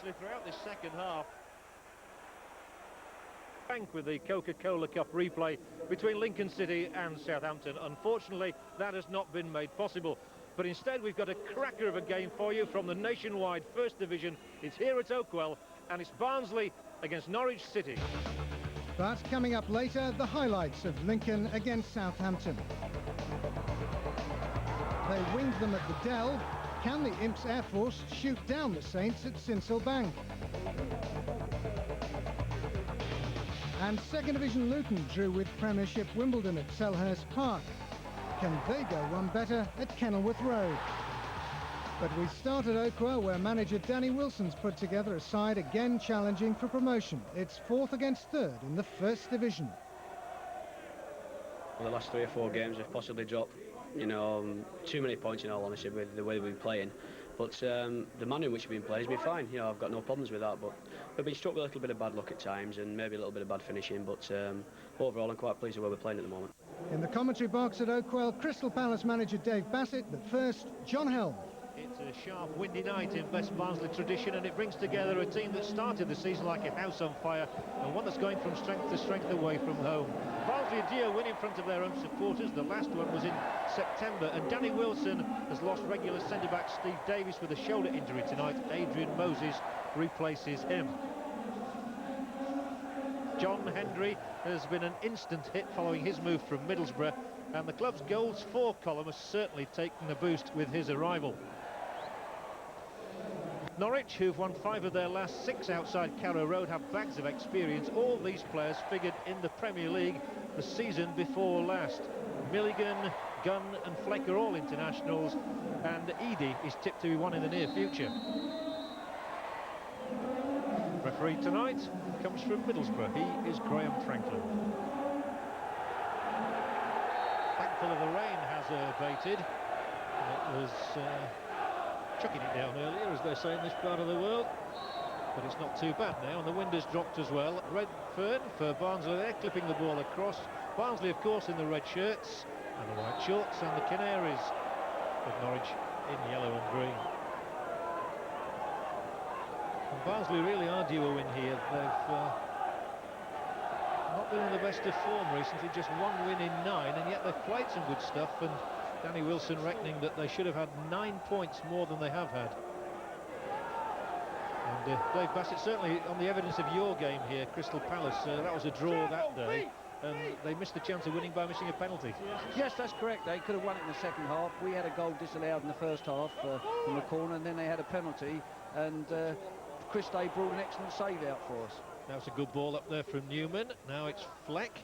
actually throughout this second half. Bank with the Coca-Cola Cup replay between Lincoln City and Southampton. Unfortunately, that has not been made possible. But instead, we've got a cracker of a game for you from the nationwide First Division. It's here at Oakwell, and it's Barnsley against Norwich City. But coming up later, the highlights of Lincoln against Southampton. They winged them at the Dell. Can the Imps Air Force shoot down the Saints at Sincil Bank? And Second Division Luton drew with Premiership Wimbledon at Selhurst Park. Can they go one better at Kenilworth Road? But we start at Oakwell, where manager Danny Wilson's put together a side again challenging for promotion. It's fourth against third in the First Division. The last 3 or 4 games have possibly dropped, too many points in all honesty with the way we've been playing. But the manner in which we've been playing has been fine. I've got no problems with that. But we've been struck with a little bit of bad luck at times and maybe a little bit of bad finishing. But overall, I'm quite pleased with where we're playing at the moment. In the commentary box at Oakwell, Crystal Palace manager Dave Bassett, but first, John Helm. It's a sharp, windy night in best Barnsley tradition, and it brings together a team that started the season like a house on fire, and one that's going from strength to strength away from home. Barnsley a dear win in front of their own supporters. The last one was in September, and Danny Wilson has lost regular centre-back Steve Davis with a shoulder injury tonight. Adrian Moses replaces him. John Hendry has been an instant hit following his move from Middlesbrough, and the club's goals for column has certainly taken a boost with his arrival. Norwich, who've won 5 of their last 6 outside Carrow Road, have bags of experience. All these players figured in the Premier League the season before last. Milligan, Gunn and Fleck are all internationals, and Eady is tipped to be one in the near future. Referee tonight comes from Middlesbrough. He is Graham Franklin. Thankful of the rain has abated. It was chucking it down earlier, as they say in this part of the world, but it's not too bad now, and the wind has dropped as well. Redfern for Barnsley there, clipping the ball across. Barnsley, of course, in the red shirts and the white shorts, and the Canaries with Norwich in yellow and green. And Barnsley really are due a win here. They've not been in the best of form recently, just 1 win in 9, and yet they've played some good stuff, and Danny Wilson reckoning that they should have had 9 points more than they have had. And Dave Bassett, certainly on the evidence of your game here, Crystal Palace, that was a draw that day, and they missed the chance of winning by missing a penalty. Yes, that's correct. They could have won it in the second half. We had a goal disallowed in the first half from the corner, and then they had a penalty, and Chris Day brought an excellent save out for us. That was a good ball up there from Newman. Now it's Fleck.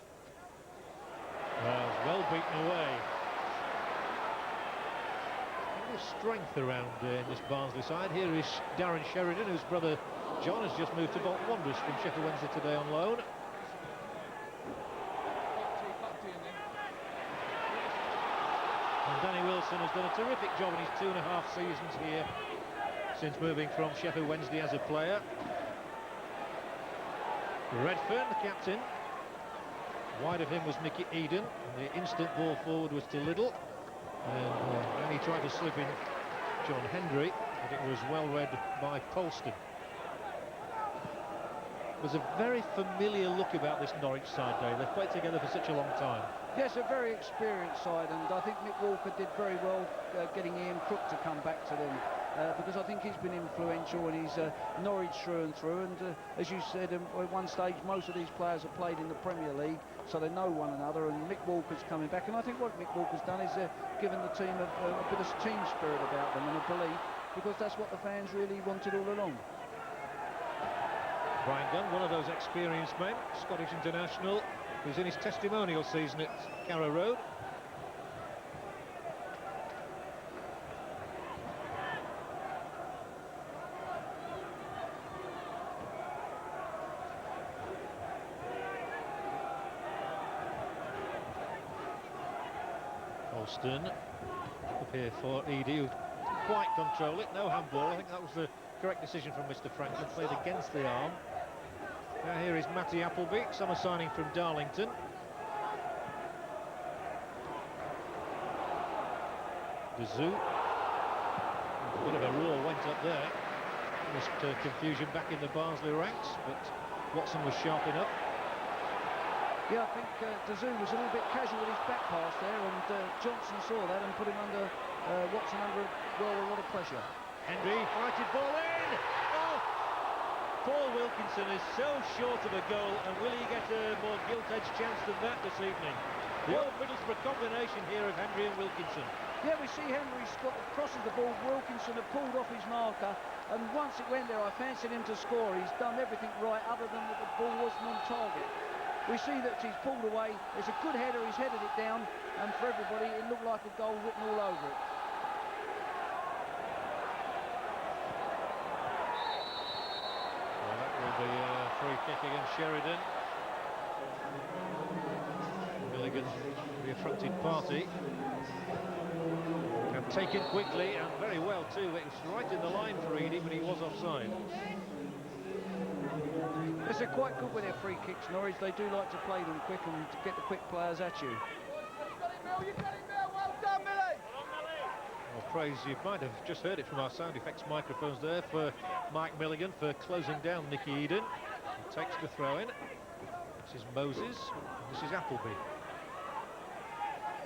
Well beaten away. Strength around in this Barnsley side. Here is Darren Sheridan, whose brother John has just moved to Bolton Wanderers from Sheffield Wednesday today on loan. And Danny Wilson has done a terrific job in his 2.5 seasons here since moving from Sheffield Wednesday as a player. Redfern, the captain. Wide of him was Mickey Eden, and the instant ball forward was to Little. And he tried to slip in John Hendry, but it was well read by Polston. There's a very familiar look about this Norwich side, Dave. They've played together for such a long time. Yes, a very experienced side, and I think Mick Walker did very well getting Ian Crook to come back to them, because I think he's been influential, and he's Norwich through and through, and as you said, at one stage most of these players have played in the Premier League, so they know one another, and Mick Walker's coming back, and I think what Mick Walker's done is given the team a bit of team spirit about them and a belief, because that's what the fans really wanted all along. Brian Gunn, one of those experienced men, Scottish international, who's in his testimonial season at Carrow Road. Holston up here for Eady, who didn't quite control it. No handball. I think that was the correct decision from Mr. Franklin. Played against the arm. Now here is Matty Appleby, summer signing from Darlington. The Zoo. A bit of a roar went up there. witnessed confusion back in the Barnsley ranks, but Watson was sharp enough. Yeah, I think Dazoo was a little bit casual with his back pass there, and Johnson saw that and put him under Watson under a lot of pressure. Henry fighted ball in. Oh! Paul Wilkinson is so short of a goal, and will he get a more gilt-edged chance than that this evening? The old Middlesbrough combination here of Henry and Wilkinson. Yeah, we see Henry crosses the ball. Wilkinson had pulled off his marker, and once it went there, I fancied him to score. He's done everything right, other than that the ball wasn't on target. We see that he's pulled away. It's a good header. He's headed it down, and for everybody, it looked like a goal written all over it. Well, that will be a free kick against Sheridan. Milligan, the affronted party. And taken quickly, and very well too. It was right in the line for Eadie, but he was offside. They're quite good with their free kicks, Norwich. They do like to play them quick and to get the quick players at you. Well, praise, you might have just heard it from our sound effects microphones there, for Mike Milligan for closing down Nicky Eden. He takes the throw in. This is Moses, this is Appleby.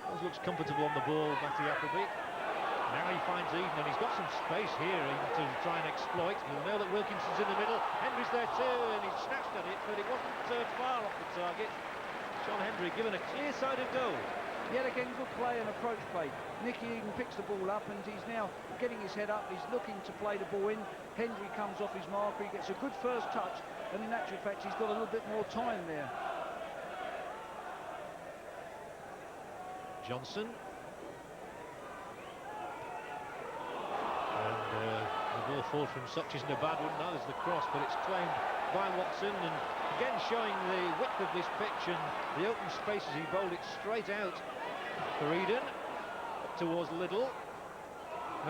Always looks comfortable on the ball, Matty Appleby. Now he finds Eden, and he's got some space here to try and exploit. You'll know that Wilkinson's in the middle. Henry's there too, and he snatched at it, but it wasn't far off the target. John Henry given a clear-sided goal. Yet again, good play and approach play. Nicky Eden picks the ball up, and he's now getting his head up. He's looking to play the ball in. Henry comes off his marker. He gets a good first touch, and in actual fact, he's got a little bit more time there. Johnson. The ball fall from such isn't a bad one. Now there's the cross, but it's claimed by Watson, and again showing the width of this pitch and the open spaces. He bowled it straight out for Eden, up towards Liddell.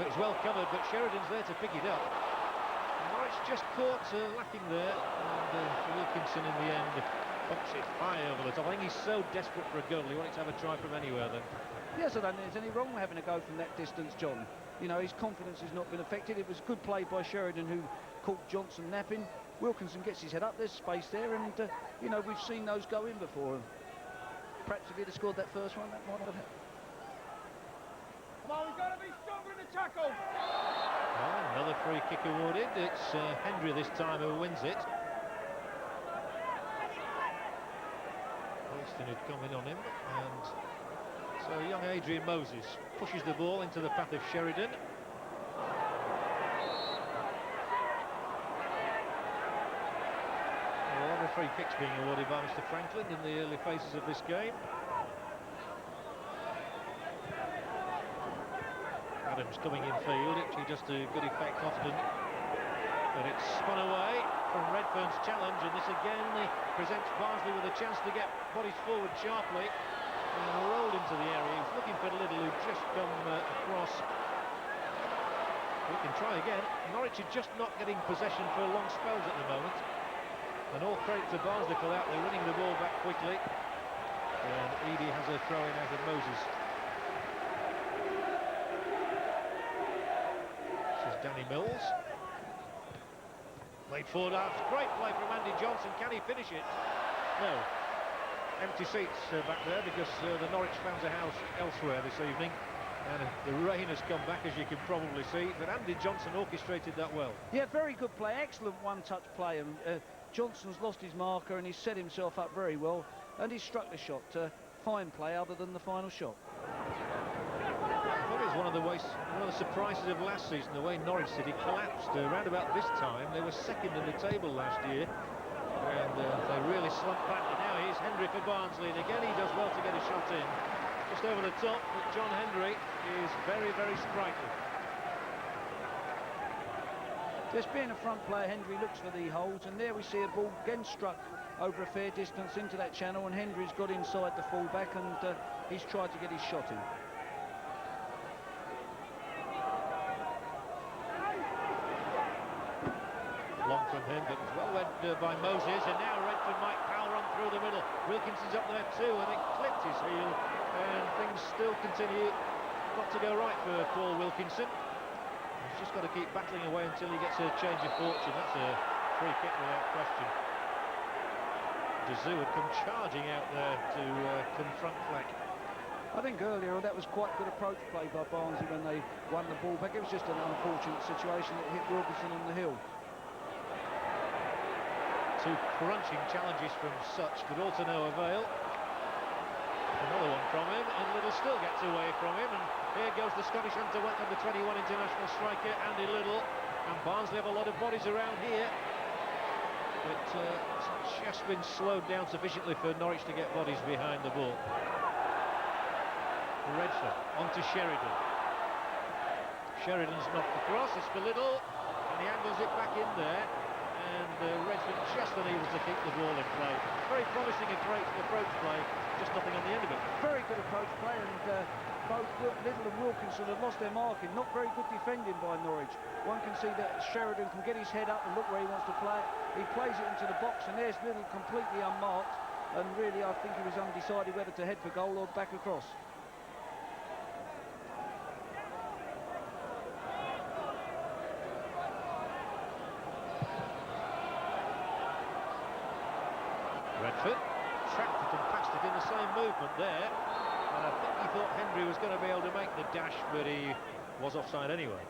It's well covered, but Sheridan's there to pick it up. Norwich just caught lacking there, and Wilkinson in the end bumps it high over the top. I think he's so desperate for a goal, he wanted to have a try from anywhere then. Yes, I don't think there's any wrong with having a go from that distance, John. You know, his confidence has not been affected. It was good play by Sheridan, who caught Johnson napping. Wilkinson gets his head up, there's space there, and, you know, we've seen those go in before. Perhaps if he'd have scored that first one, that might have happened. Come on, we've got to be stronger in the tackle. Well, another free kick awarded. It's Henry this time who wins it. Holston had come in on him, and so young Adrian Moses pushes the ball into the path of Sheridan. A lot of free kicks being awarded by Mr. Franklin in the early phases of this game. Adams coming in field, actually just to good effect often, but it's spun away from Redfern's challenge, and this again presents Barnsley with a chance to get bodies forward sharply. And rolled into the area. He's looking for Liddell, who just come across. We can try again. Norwich are just not getting possession for long spells at the moment, and all credit to Barnsley for that. They're winning the ball back quickly, and Eadie has a throw in out of Moses. This is Danny Mills. Played forward, great play from Andy Johnson. Can he finish it? No. Empty seats back there, because the Norwich fans are housed elsewhere this evening, and the rain has come back, as you can probably see, but Andy Johnson orchestrated that well. Yeah, very good play, excellent one-touch play, and Johnson's lost his marker and he's set himself up very well, and he struck the shot. Fine play other than the final shot. I thought it was one of the surprises of last season, the way Norwich City collapsed. Around about this time, they were second in the table last year, and they really slumped back. And now here's Henry for Barnsley, and again he does well to get a shot in. Just over the top, but John Henry is very, very sprightly. Just being a front player, Henry looks for the holes, and there we see a ball again struck over a fair distance into that channel, and Henry's got inside the fullback, and he's tried to get his shot in. Long from him, but well read by Moses, and now Redfern might power on through the middle. Wilkinson's up there too, and it clipped his heel, and things still continue not to go right for Paul Wilkinson. He's He's just got to keep battling away until he gets a change of fortune. That's a free kick without question. Dazoo had come charging out there to confront Fleck. I think earlier that was quite good approach play by Barnsley when they won the ball back. It was just an unfortunate situation that hit Wilkinson on the hill. Two crunching challenges from Such, but all to no avail. Another one from him, and Little still gets away from him, and here goes the Scottish under 21 international striker Andy Little, and Barnsley have a lot of bodies around here, but it's just been slowed down sufficiently for Norwich to get bodies behind the ball. Redford onto Sheridan. Sheridan's knocked across, it's for Little, and he angles it back in there, and Redford just unable to keep the ball in play. Very promising approach play, just nothing on the end of it. Very good approach play, and both Little and Wilkinson have lost their marking. Not very good defending by Norwich. One can see that Sheridan can get his head up and look where he wants to play it. He plays it into the box, and there's Little completely unmarked, and really I think he was undecided whether to head for goal or back across. Redford tracked it and passed it in the same movement there, and I think he thought Hendry was going to be able to make the dash, but he was offside anyway.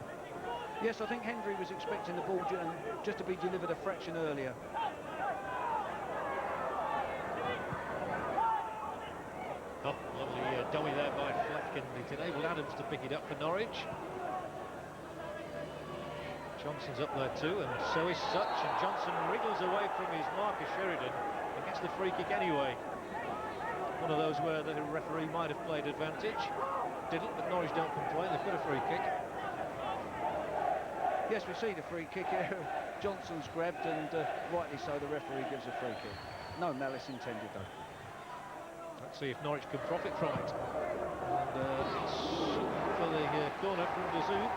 Yes, I think Hendry was expecting the ball just to be delivered a fraction earlier. Oh, lovely dummy there by Fleck, and it enabled Adams to pick it up for Norwich. Johnson's up there too, and so is Such, and Johnson wriggles away from his marker Sheridan and gets the free kick anyway. One of those where the referee might have played advantage. Didn't, but Norwich don't complain, they've got a free kick. Yes, we see the free kick here. Johnson's grabbed, and rightly so, the referee gives a free kick. No malice intended though. Let's see if Norwich can profit from it. And it's for the corner from Dazoo.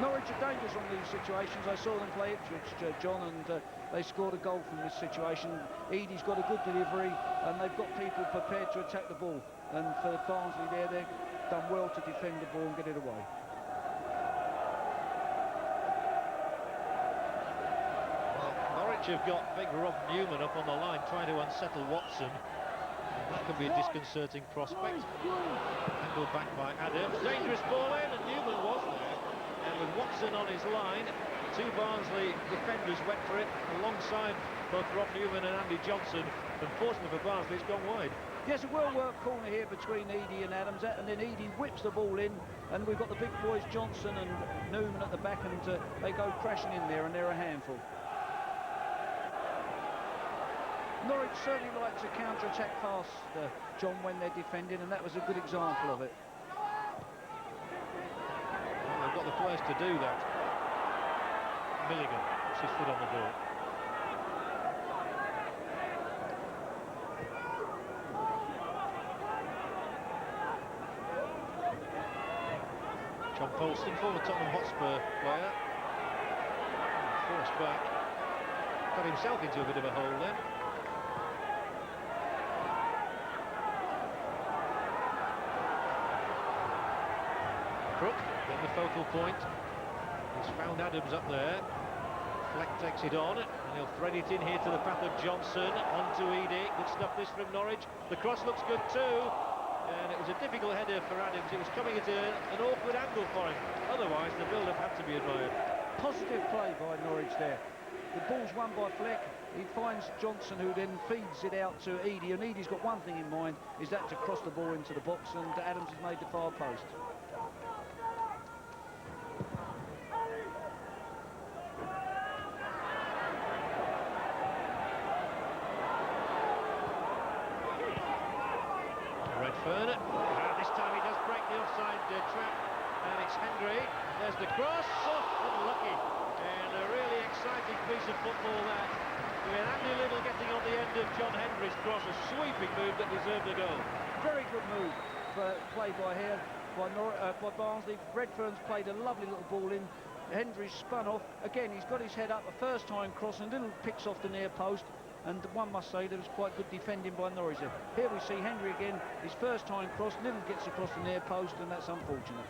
Norwich are dangerous on these situations. I saw them play Ipswich, John, and they scored a goal from this situation. Edie's got a good delivery, and they've got people prepared to attack the ball. And for Barnsley there, they've done well to defend the ball and get it away. Well, Norwich have got big Rob Newman up on the line trying to unsettle Watson. That could be a disconcerting prospect. Angled back by Adams. Dangerous ball in, and Newman was there. And with Watson on his line, two Barnsley defenders went for it alongside both Rob Newman and Andy Johnson. Unfortunately for Barnsley, it's gone wide. Yes, a well-worked corner here between Edie and Adams, and then Edie whips the ball in, and we've got the big boys Johnson and Newman at the back, and they go crashing in there, and they're a handful. Norwich certainly like to counter-attack fast, John, when they're defending, and that was a good example of it. Well, they've got the players to do that. Milligan puts his foot on the ball. John Polston, former Tottenham Hotspur player, forced back, got himself into a bit of a hole then. Crook, then the focal point. He's found Adams up there. Fleck takes it on, and he'll thread it in here to the path of Johnson, onto Edie. Good stuff this from Norwich. The cross looks good too, and it was a difficult header for Adams. It was coming at an awkward angle for him. Otherwise, the build-up had to be admired. Positive play by Norwich there. The ball's won by Fleck. He finds Johnson, who then feeds it out to Edie, and Edie's got one thing in mind, is that to cross the ball into the box, and Adams has made the far post. Redfern, this time he does break the offside trap, and it's Hendry. There's the cross, unlucky, and a really exciting piece of football there, with Andy Little getting on the end of John Hendry's cross, a sweeping move that deserved a goal. Very good move, played by here by Barnsley. Redfern's played a lovely little ball in. Hendry's spun off. Again, he's got his head up, a first-time cross, and Little picks off the near post. And one must say there was quite good defending by Norwich. Here we see Hendry again, his first time cross. Little gets across the near post, and that's unfortunate.